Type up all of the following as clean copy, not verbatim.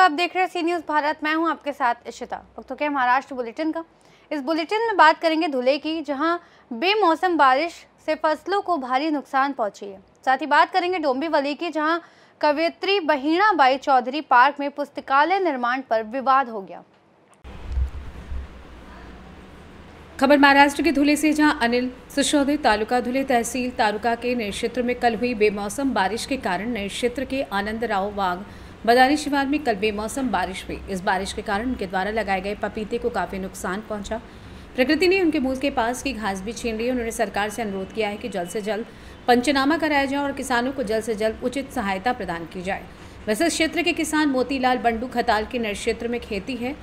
आप देख रहे हैं सी न्यूज़ भारत। मैं हूं आपके साथ इशिता। वक्त हो गया महाराष्ट्र बुलेटिन का। इस बुलेटिन में बात करेंगे धुले की, जहां बेमौसम बारिश से फसलों को भारी नुकसान पहुंची है। साथ ही बात करेंगे डोंबिवली की, जहां कवयित्री बहिणाबाई चौधरी पार्क में पुस्तकालय निर्माण पर विवाद हो गया। खबर महाराष्ट्र के धुले से, जहां अनिल सिसोदिया तालुका धुले तहसील तालुका के नए क्षेत्र में कल हुई बेमौसम बारिश के कारण नए क्षेत्र के आनंदराव वाघ बदानी शिवार में कल बेमौसम बारिश हुई। इस बारिश के कारण उनके द्वारा लगाए गए पपीते को काफी नुकसान पहुंचा। प्रकृति ने उनके मुंह के पास की घास भी छीन ली। उन्होंने सरकार से अनुरोध किया है कि जल्द से जल्द पंचनामा कराया जाए और किसानों को जल्द से जल्द उचित सहायता प्रदान की जाए। वैसे इस क्षेत्र के किसान मोतीलाल बंडू खताल के नए क्षेत्र में खेती है।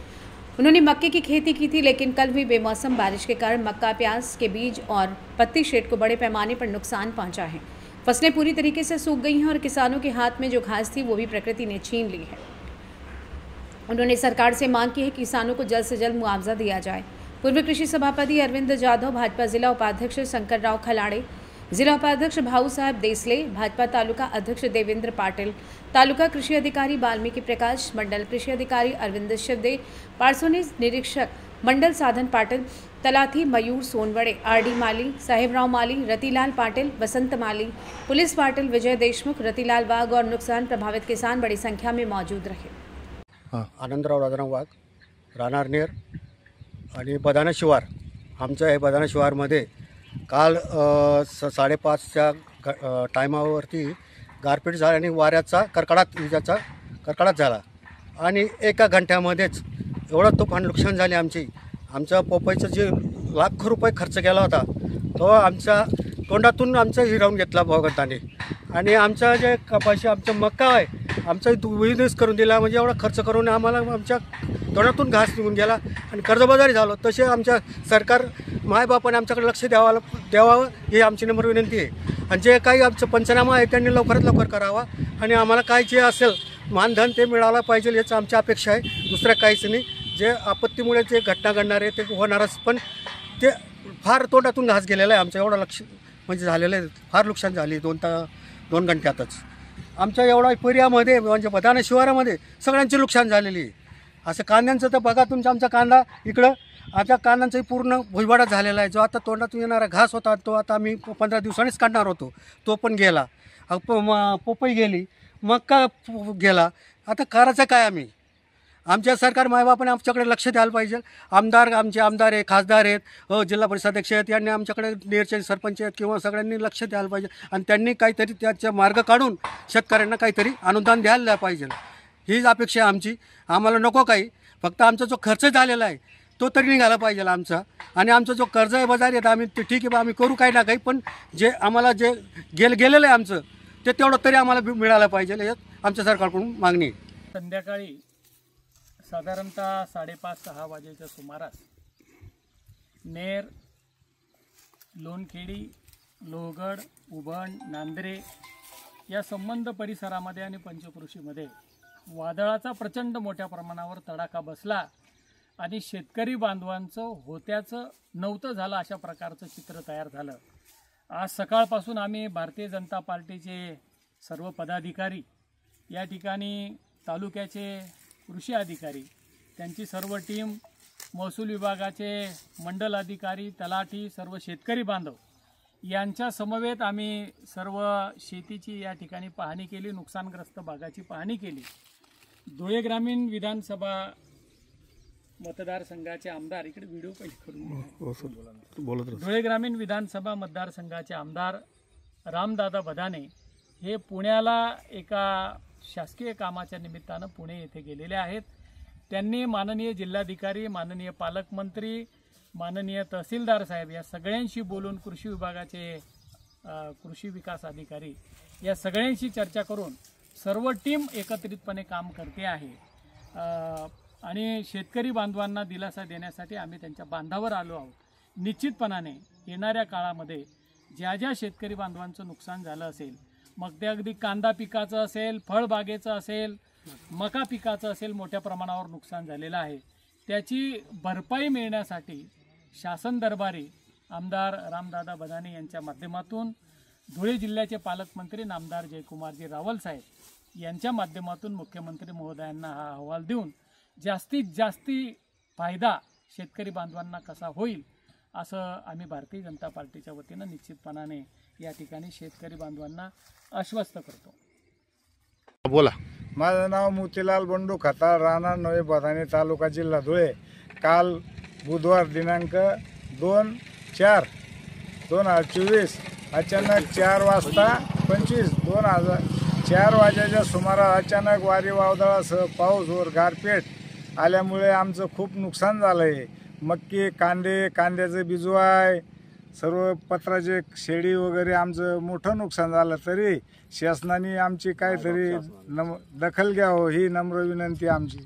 उन्होंने मक्के की खेती की थी, लेकिन कल हुई बेमौसम बारिश के कारण मक्का, प्याज के बीज और पत्ती शेड को बड़े पैमाने पर नुकसान पहुंचा है। फसलें पूरी तरीके से सूख गई हैं और किसानों के हाथ में जो घास थी वो भी प्रकृति ने छीन ली है। उन्होंने सरकार से मांग की है कि किसानों को जल्द से जल्द मुआवजा दिया जाए। पूर्व कृषि सभापति अरविंद जाधव, भाजपा जिला उपाध्यक्ष शंकर राव खलाड़े, जिला उपाध्यक्ष भाऊ साहब देसले, भाजपा तालुका अध्यक्ष देवेंद्र पाटिल, तालुका कृषि अधिकारी वाल्मीकि प्रकाश, मंडल कृषि अधिकारी अरविंद शिवदे, पार्सोनी निरीक्षक मंडल साधन पाटिल, तलाठी मयूर सोनवड़े, आरडी माली, साहेबराव माली, रतिलाल पाटिल, वसंत माली, पुलिस पाटिल, विजय देशमुख, रतिलाल वाघ और नुकसान प्रभावित किसान बड़ी संख्या में मौजूद रहे। आनंदराव राजाराम वाघ, राहणार नेर आणि बदाना शिवार। आमच्या हे बदाना शिवारमध्ये काल 5:30च्या टायमावरती गारपीट झाली आणि वाऱ्याचा विजाचा कडकडाट झाला आणि एका घंट्यामध्येच एवढं तुफान नुकसान झाले। आमच्या पोपईचं जे लाखो रुपये खर्च केला होता तो आमच्या तोंडातून हिरावून घेतला भगवंताने आणि आमचा जे कपाशी आमचं मक्का आहे आमचा बिझनेस करून दिला। म्हणजे एवढा खर्च करून आम्हाला आमच्या तोंडातून घास निघून गेला आणि कर्जबाजारी झालो। तसे आमच्या सरकार मायबापाने आमच्याकडे लक्ष द्यावं ही आमची नम्र विनंती आहे आणि जे काही आमचं पंचनामा आहे त्यांनी लवकरात लवकर करावा आणि आम्हाला काय जे असेल मानधन ते मिळालं पाहिजे याची आमची अपेक्षा आहे। दुसरं काहीच नाही। जे आपत्तीमुळे जे घटना घडणार आहे ते होणारच, पण ते फार तोंडातून घास गेलेला आहे आमचं। एवढं लक्ष म्हणजे झालेलं आहे, फार नुकसान झाली 2 घंट्यातच। आमच्या एवढा एरियामध्ये म्हणजे बदाना शिवारामध्ये सगळ्यांची नुकसान झालेली आहे। असं कांद्यांचं तर बघा, आमचा कांदा इकडं आता कांद्यांचाही पूर्ण भुईवाडा झालेला आहे। जो आता तोंडातून येणारा घास होता तो आता आम्ही 15 दिवसांनीच काढणार होतो, तो पण गेला। पोपई गेली, मक्का गेला। आता करायचं काय आम्ही? आमच्या सरकार मायबापाने आमच्याकडे लक्ष द्यायला पाहिजे। आमचे आमदार आहे, खासदार आहेत, जिल्हा परिषद अध्यक्ष आहेत, यांनी आमच्याकडे नेरचे सरपंच आहेत किंवा सगळ्यांनी लक्ष द्यायला पाहिजे आणि त्यांनी काहीतरी त्याचा मार्ग काढून शेतकऱ्यांना काहीतरी अनुदान द्यायला पाहिजे। हीच अपेक्षा आहे आमची। आम्हाला नको काही, फक्त आमचा जो खर्च झालेला आहे तो तरी निघाला पाहिजे आमचा। आणि आमचा जो कर्ज आहे बाजार आहे आम्ही ते ठीक आहे आम्ही करू काही ना काही, पण जे आम्हाला जे गेलेलं आहे आमचं ते तेवढं तरी आम्हाला मिळालं पाहिजे, यात आमच्या सरकारकडून मागणी आहे। संध्याकाळी साधारणतः 5:30-6 वाजेच्या सुमारास नेर, लोणखेडी, लोहगड, उभण, नांदरे या संबंध परिसरामध्ये आणि पंचकृषीमध्ये वादळाचा प्रचंड मोठ्या प्रमाणावर तडाखा बसला आणि शेतकरी बांधवांचं होत्याचं नव्हतं झालं अशा प्रकारचं चित्र तयार झालं। आज सकाळपासून आम्ही भारतीय जनता पार्टीचे सर्व पदाधिकारी या ठिकाणी, तालुक्याचे कृषी अधिकारी, त्यांची सर्व टीम, महसूल विभागाचे मंडल अधिकारी, तलाठी, सर्व शेतकरी बांधव यांच्या समवेत आम्ही सर्व शेतीची या ठिकाणी पाहणी केली, नुकसानग्रस्त भागाची पाहणी केली। धुळे ग्रामीण विधानसभा मतदारसंघाचे आमदार, इकडे व्हिडिओ करून धुळे ग्रामीण विधानसभा मतदारसंघाचे आमदार रामदादा बदाने हे पुण्याला एका शासकीय कामाच्या निमित्तानं पुणे येथे गेलेले आहेत। त्यांनी माननीय जिल्हाधिकारी, माननीय पालकमंत्री, माननीय तहसीलदार साहेब या सगळ्यांशी बोलून, कृषी विभागाचे कृषी विकास अधिकारी या सगळ्यांशी चर्चा करून सर्व टीम एकत्रितपणे काम करते आहे आणि शेतकरी बांधवांना दिलासा देण्यासाठी आम्ही त्यांच्या बांधावर आलो आहोत। निश्चितपणाने येणाऱ्या काळामध्ये ज्या ज्या शेतकरी बांधवांचं नुकसान झालं असेल, मग ते अगदी कांदा पिकाचं असेल, फळबागेचं असेल, मका पिकाचं असेल, मोठ्या प्रमाणावर नुकसान झालेलं आहे, त्याची भरपाई मिळण्यासाठी शासन दरबारी आमदार रामदादा बदाने यांच्या माध्यमातून धुळे जिल्ह्याचे पालकमंत्री नामदार जयकुमारजी रावल साहेब यांच्या माध्यमातून मुख्यमंत्री महोदयांना हा अहवाल देऊन जास्तीत जास्ती फायदा शेतकरी बांधवांना कसा होईल असं आम्ही भारतीय जनता पार्टीच्या वतीनं निश्चितपणाने या ठिकाणी शेतकरी बांधवांना आश्वस्त करतो। बोला। माझं नाव मोतीलाल बंडू खताळ, राहणार नवे बदाने, तालुका जिल्हा धुळे। काल बुधवार दिनांक 2/4/2024 अचानक 4 वाजेच्या सुमारास अचानक वारी वादळासह पाऊस व गारपीट आल्यामुळे आमचं खूप नुकसान झालं आहे। मक्की, कांद्याचं बिजवाय, सर्व पत्राचे शेडी वगैरे आमचं मोठं नुकसान झालं। तरी शासनाने आमची काहीतरी दखल घ्यावं ही नम्र विनंती आमची।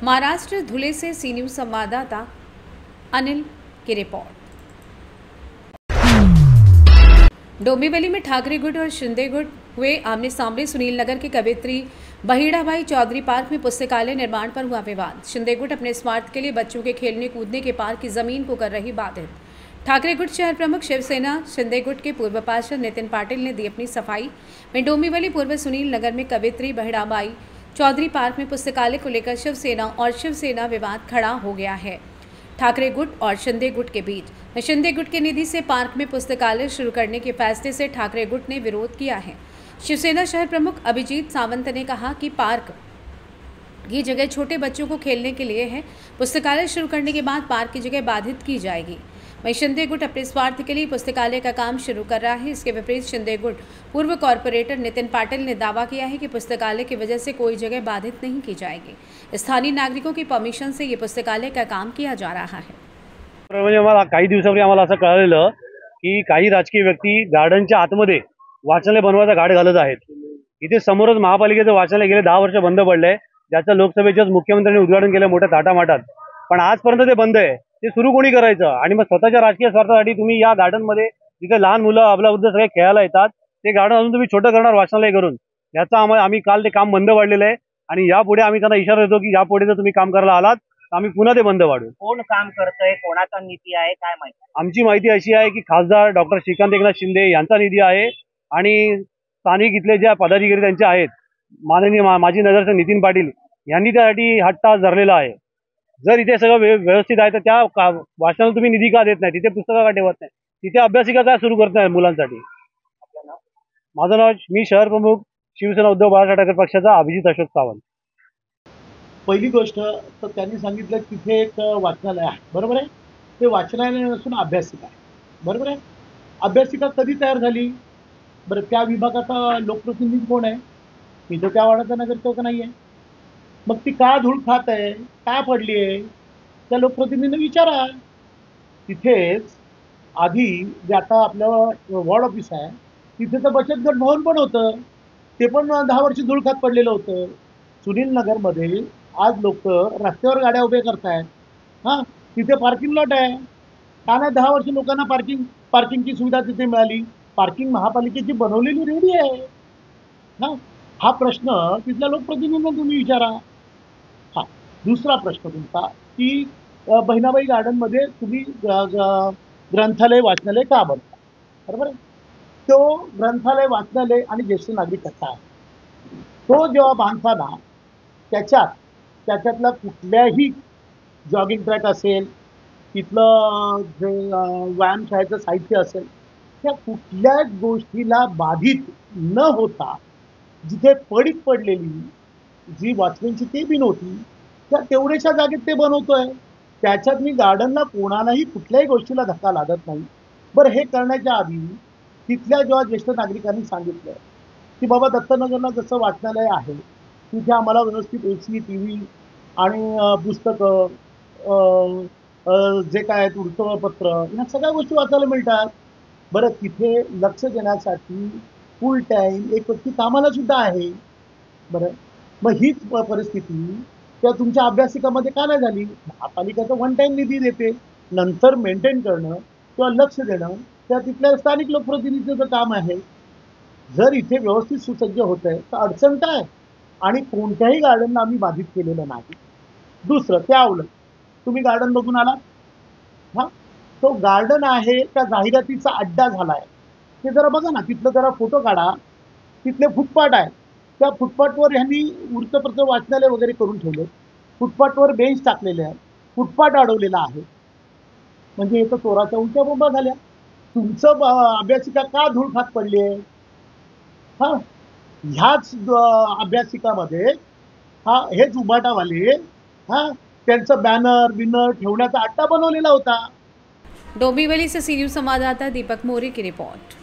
महाराष्ट्र धुले से सी न्यूज़ संवाददाता अनिल की रिपोर्ट। डोंबिवली में ठाकरे गुट और शिंदे गुट हुए आमने सामने। सुनील नगर के कवित्री बहिड़ाबाई चौधरी पार्क में पुस्तकालय निर्माण पर हुआ विवाद। शिंदे गुट अपने स्वार्थ के लिए बच्चों के खेलने कूदने के पार्क की जमीन को कर रही बाधित। ठाकरे गुट शहर प्रमुख शिवसेना शिंदे गुट के पूर्व पार्षद नितिन पाटिल ने दी अपनी सफाई में डोंबिवली पूर्व सुनील नगर में कवित्री बहिड़ाबाई चौधरी पार्क में पुस्तकालय को लेकर शिवसेना विवाद खड़ा हो गया है ठाकरे गुट और शिंदे गुट के बीच। शिंदे गुट के निधि से पार्क में पुस्तकालय शुरू करने के फैसले से ठाकरे गुट ने विरोध किया है। शिवसेना शहर प्रमुख अभिजीत सावंत ने कहा कि पार्क की जगह छोटे बच्चों को खेलने के लिए है। पुस्तकालय शुरू करने के बाद पार्क की जगह बाधित की जाएगी। वहीं शिंदे गुट अपने स्वार्थ के लिए पुस्तकालय का काम शुरू कर रहा है। इसके विपरीत शिंदे गुट पूर्व कॉरपोरेटर नितिन पाटिल ने दावा किया है कि पुस्तकालय की वजह से कोई जगह बाधित नहीं की जाएगी। स्थानीय नागरिकों की परमिशन से ये पुस्तकालय का काम किया जा रहा है। म्हणजे मला काही दिवसापूर्वी आम्हाला असं कळलेलं की काही राजकीय व्यक्ती गार्डनच्या आतमध्ये वाचनालय बनवायचा घाट घालत आहेत। इथे समोरच महापालिकेचं वाचनालय गेले 10 वर्ष बंद पडलंय, ज्याचं लोकसभेच्याच मुख्यमंत्र्यांनी उद्घाटन केलं मोठ्या थाटामाटात, पण आजपर्यंत ते बंद आहे। ते सुरू कोणी करायचं? आणि मग स्वतःच्या राजकीय स्वार्थासाठी तुम्ही या गार्डनमध्ये जिथे लहान मुलं अबलावृद्ध सगळे खेळायला येतात ते गार्डन अजून तुम्ही छोटं करणार वाचनालय करून। याचा आम्ही काल ते काम बंद पाडलेलं आहे आणि यापुढे आम्ही त्यांना इशारा देतो की यापुढे जर तुम्ही काम करायला आलात तर आम्ही पुन्हा ते बंद पाडू। कोण काम करतंय, कोणाचा निधी आहे, काय माहिती? आमची माहिती अशी आहे की खासदार डॉक्टर श्रीकांत एकनाथ शिंदे यांचा निधी आहे आणि स्थानिक इथले ज्या पदाधिकारी त्यांचे आहेत, माननीय माजी नगरसेवक नितीन पाटील यांनी त्यासाठी हट्टा धरलेला आहे। जर इथे सगळं व्यवस्थित आहे तर त्या वाचनाला तुम्ही निधी का देत नाही? तिथे पुस्तकं का ठेवत नाही? तिथे अभ्यासिका काय सुरू करत नाही मुलांसाठी? माझं नाव, मी शहर प्रमुख शिवसेना उद्धव बाळासाहेब ठाकरे पक्षाचा अभिजित अशोक सावंत। पहिली गोष्ट तर त्यांनी सांगितलं तिथे एक वाचनालय आहे, बरोबर आहे? ते वाचनालय नसून अभ्यासिका आहे, बरोबर आहे? अभ्यासिका कधी तयार झाली बरं? त्या विभागाचा लोकप्रतिनिधी कोण आहे? मी तर त्या वाड्याचा नगरसेवक नाही आहे। मग ती का धूळ खात आहे, काय पडली आहे, त्या लोकप्रतिनिधींना विचारा। तिथेच आधी जे आता आपलं वॉर्ड ऑफिस आहे तिथे तर बचत गट भवन पण होतं, ते पण 10 वर्ष धूळ खात पडलेलं होतं। सुनील नगरमध्ये आज लोक रस्त्यावर गाड्या उभे करतायत, हां तिथे पार्किंग लॉट आहे का नाही? 10 वर्ष लोकांना पार्किंगची सुविधा तिथे मिळाली, पार्किंग महापालिकेची बनवलेली रेडी आहे। हां, हा प्रश्न तिथल्या लोकप्रतिनिधींना तुम्ही विचारा। हां, दुसरा प्रश्न तुमचा की बहिणाबाई गार्डनमध्ये तुम्ही ग्रंथालय वाचनालय का बनता, बरोबर आहे? तो ग्रंथालय वाचनालय आणि ज्येष्ठ नागरिक कथा आहे, तो जेव्हा बांधताना त्याच्यातला कुठल्याही जॉगिंग ट्रॅक असेल, तिथलं जे व्यायामशाळेचं साहित्य असेल, त्या कुठल्याच गोष्टीला बाधित न होता जिथे पडीक पडलेली जी वाचनांची केबिन होती त्या तेवढ्याशा जागेत ते बनवतोय। त्याच्यात मी गार्डनला कोणालाही कुठल्याही गोष्टीला धक्का लागत नाही। बरं, हे करण्याच्या आधी तिथल्या जेव्हा ज्येष्ठ नागरिकांनी सांगितलं की बाबा दत्तनगरला जसं वाचनालय आहे तिथे आम्हाला व्यवस्थित AC, TV आणि पुस्तकं जे काय आहेत वृत्तपत्र या सगळ्या गोष्टी वाचायला मिळतात। बरं, तिथे लक्ष देण्यासाठी फुल टाईम एक व्यक्ती कामाला सुद्धा आहे, बरं? मग हीच परिस्थिती त्या तुमच्या अभ्यासिकामध्ये का नाही झाली? महापालिकेचं वन टाईम निधी देते, नंतर मेंटेन करणं किंवा लक्ष देणं त्या तिथल्या स्थानिक लोकप्रतिनिधीचं काम आहे। जर इथे व्यवस्थित सुसज्ज होत आहे तर अडचण काय? आणि कोणत्याही गार्डनला आम्ही बाधित केलेलं नाही। दुसरं, त्या उलट तुम्ही गार्डन बघून आला, हां तो गार्डन आहे त्या जाहिरातीचा अड्डा झाला आहे, ते जरा बघा ना, तिथलं जरा फोटो काढा। तिथले फुटपाथ आहे त्या फुटपाथवर ह्यांनी वृत्तपत्र वाचनालय वगैरे करून ठेवले, फुटपाथवर बेंच टाकलेले आहे, फुटपाथ अडवलेला आहे. म्हणजे इथं चोराच्या उलट्या बोंबा झाल्या. तुमचं अभ्यासिका का धूळ खात पडली आहे? हा, ह्याच अभ्यासिकामध्ये हे जुबाटावाले त्यांचं बॅनर बिनर ठेवण्याचा अड्डा बनवलेला होता. डोंबिवली से सी न्यूज संवाददाता दीपक मोरे की रिपोर्ट।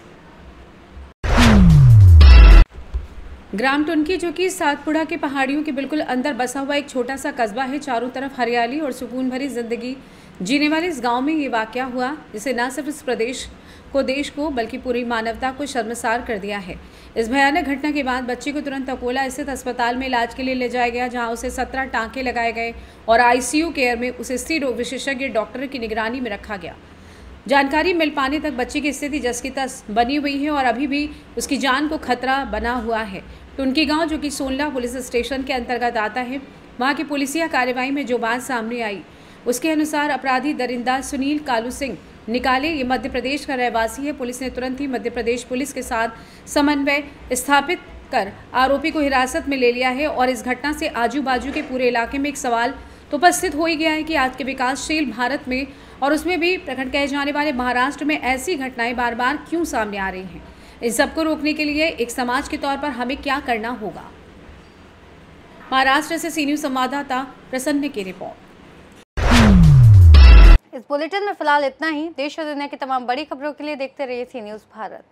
ग्राम टुनकी, जो कि सातपुड़ा के पहाड़ियों के बिल्कुल अंदर बसा हुआ एक छोटा सा कस्बा है, चारों तरफ हरियाली और सुकून भरी जिंदगी जीने वाले इस गांव में ये वाकया हुआ, जिसे न सिर्फ इस प्रदेश को, देश को, बल्कि पूरी मानवता को शर्मसार कर दिया है। इस भयानक घटना के बाद बच्चे को तुरंत अकोला स्थित अस्पताल में इलाज के लिए ले जाया गया, जहां उसे 17 टाँके लगाए गए और आईसीयू केयर में उसे स्त्री रोग विशेषज्ञ डॉक्टर की निगरानी में रखा गया। जानकारी मिल पाने तक बच्चे की स्थिति जस की तस बनी हुई है और अभी भी उसकी जान को खतरा बना हुआ है। टुनकी गांव, जो कि सोनला पुलिस स्टेशन के अंतर्गत आता है, वहां की पुलिसिया कार्रवाई में जो बात सामने आई उसके अनुसार अपराधी दरिंदा सुनील कालू सिंह निकाले ये मध्य प्रदेश का रहवासी है। पुलिस ने तुरंत ही मध्य प्रदेश पुलिस के साथ समन्वय स्थापित कर आरोपी को हिरासत में ले लिया है और इस घटना से आजू बाजू के पूरे इलाके में एक सवाल तो उपस्थित हो ही गया है कि आज के विकासशील भारत में और उसमें भी प्रखंड कहे जाने वाले महाराष्ट्र में ऐसी घटनाएं बार बार क्यों सामने आ रही हैं। इन सबको रोकने के लिए एक समाज के तौर पर हमें क्या करना होगा। महाराष्ट्र से सी न्यूज संवाददाता प्रसन्न की रिपोर्ट। इस बुलेटिन में फिलहाल इतना ही। देश और दुनिया की तमाम बड़ी खबरों के लिए देखते रहिए सी न्यूज भारत।